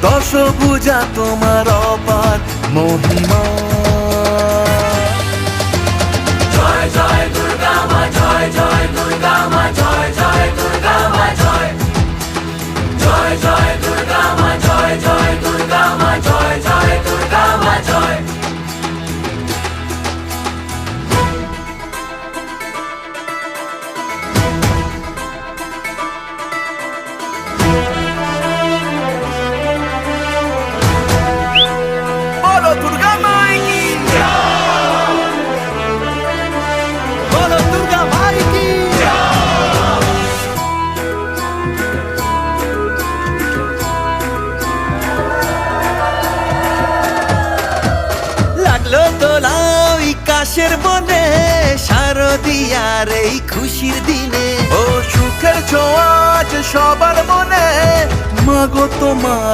দশভুজা তোমার অপার মহিমা। জয় জয় দুর্গা মা, জয় জয় দুর্গা মা, জয় জয় দুর্গা মা, জয় জয় জয় দুর্গা মা, জয় জয় দুর্গা মা, জয় জয় দুর্গা মা, জয়। বলো দুর্গা মাই কি, বলো দুর্গা মাই কি। লাগলো দোলা ওই কাশের বনে, শারদিয়ার এই খুশির দিনে। ও সুখের ছোঁয়া আজ সবার মনে, মাগো তোমার